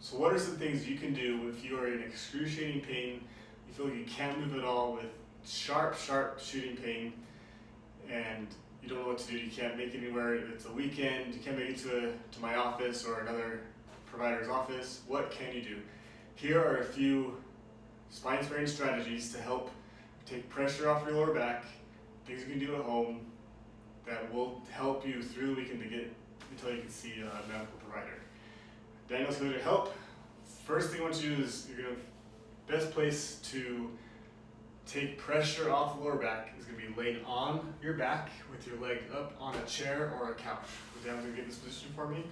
So what are some things you can do if you are in excruciating pain, you feel like you can't move at all with sharp shooting pain, and you don't know what to do, you can't make it anywhere, it's a weekend, you can't make it to my office or another provider's office, what can you do? Here are a few spine sparing strategies to help take pressure off your lower back, things you can do at home that will help you through the weekend to get until you can see a medical provider. Daniel's going to help. First thing I want you to do is best place to take pressure off the lower back is going to be laid on your back with your leg up on a chair or a couch. So Daniel's going to get this position for me.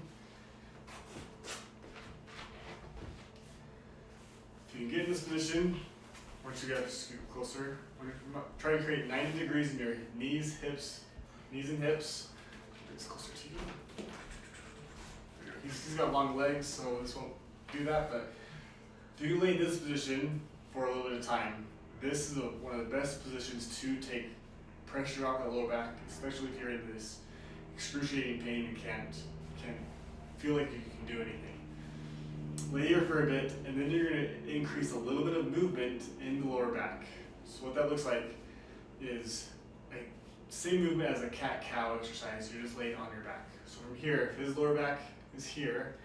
If you can get in this position, once you get scoot closer, try to create 90 degrees in your knees and hips. Bring this closer to you. He's got long legs, so this won't do that, but if you lay in this position for a little bit of time, this is one of the best positions to take pressure off the lower back, especially if you're in this excruciating pain and can't feel like you can do anything. Lay here for a bit, and then you're going to increase a little bit of movement in the lower back. So what that looks like is a same movement as a cat-cow exercise. You're just laying on your back. So from here, if his lower back is here,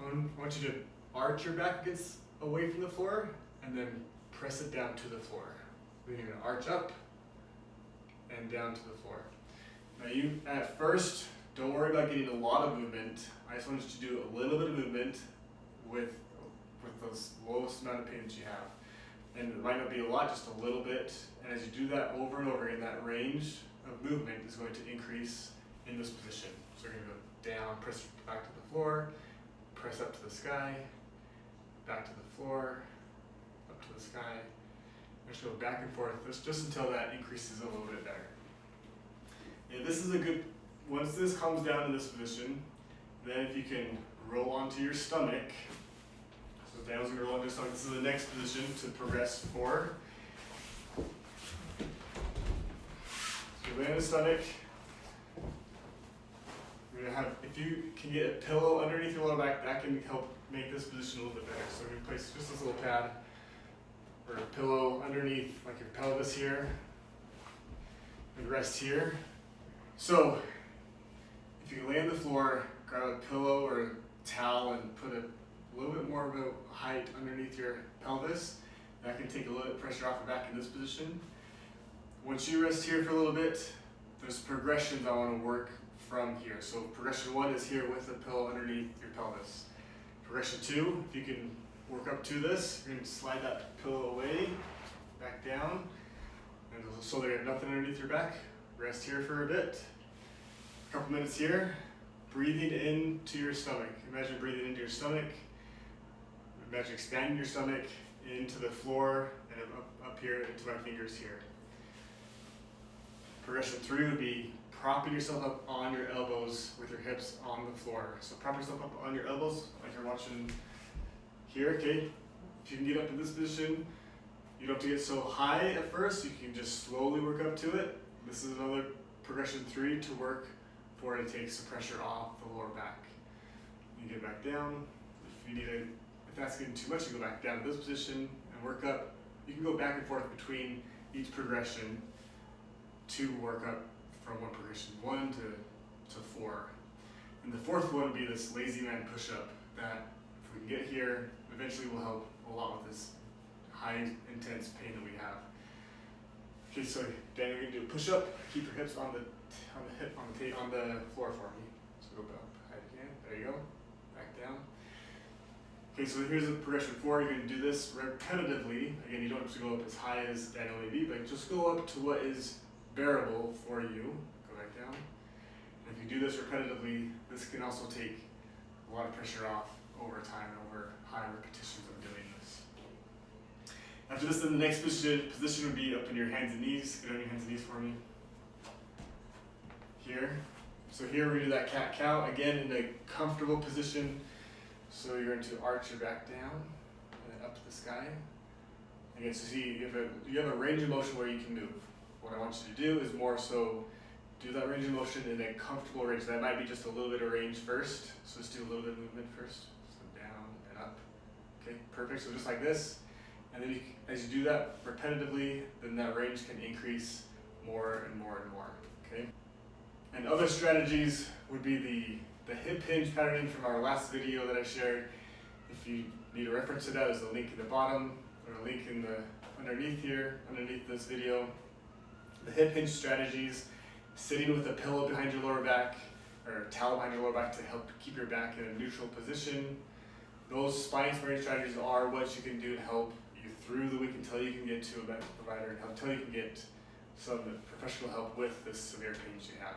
I want you to arch your back away from the floor and then press it down to the floor. Then you're going to arch up and down to the floor. Now you, at first, don't worry about getting a lot of movement. I just want you to do a little bit of movement with those lowest amount of pain that you have. And it might not be a lot, just a little bit. And as you do that over and over again, that range of movement is going to increase in this position. So you're going to go down, press back to the floor, press up to the sky, back to the floor, up to the sky. Just go back and forth just until that increases a little bit better. Yeah, this is a good, once this comes down to this position, then if you can roll onto your stomach. So Daniel's going to roll onto his stomach. This is the next position to progress for. So you lay on the stomach. You're going to have, if you can get a pillow underneath your lower back, that can help make this position a little bit better. So you're going to place just this little pad or a pillow underneath like your pelvis here. And rest here. So if you lay on the floor, grab a pillow or a towel and put a little bit more of a height underneath your pelvis. That can take a little bit of pressure off your back in this position. Once you rest here for a little bit, there's progressions I want to work from here. So progression 1 is here with a pillow underneath your pelvis. Progression 2, if you can work up to this, you're going to slide that pillow away, back down, and so that you have nothing underneath your back. Rest here for a bit. A couple minutes here. Breathing into your stomach. Imagine breathing into your stomach. Imagine expanding your stomach into the floor and up here into my fingers here. Progression 3 would be propping yourself up on your elbows with your hips on the floor. So prop yourself up on your elbows like you're watching here, okay? If you can get up in this position, you don't have to get so high at first. You can just slowly work up to it. This is another progression 3 to work for it to take some pressure off the lower back. You get back down. If that's getting too much, you go back down to this position and work up. You can go back and forth between each progression to work up from one progression 1 to 4. And the fourth one would be this lazy man push-up that if we can get here, eventually will help a lot with this high intense pain that we have. Okay, so Daniel, you're gonna do a push-up. Keep your hips on the floor for me. So go up high again. There you go. Back down. Okay, so here's the progression 4. You're gonna do this repetitively. Again, you don't have to go up as high as Daniel may be, but just go up to what is bearable for you. Go back down. And if you do this repetitively, this can also take a lot of pressure off over time, over high repetitions of doing this. After this, then the next position would be up in your hands and knees. Get on your hands and knees for me. Here. So here we do that cat-cow, again in a comfortable position. So you're going to arch your back down and then up to the sky. Again, so see, you have a range of motion where you can move. What I want you to do is more so do that range of motion in a comfortable range. That might be just a little bit of range first. So let's do a little bit of movement first. So down and up. Okay, perfect. So just like this, and then as you do that repetitively, then that range can increase more and more and more. Okay. And other strategies would be the hip hinge patterning from our last video that I shared. If you need a reference to that, there's a link in the bottom or a link in the underneath this video. The hip hinge strategies, sitting with a pillow behind your lower back or a towel behind your lower back to help keep your back in a neutral position. Those spine sparing strategies are what you can do to help you through the week until you can get to a medical provider and until you can get some professional help with this severe pain you have.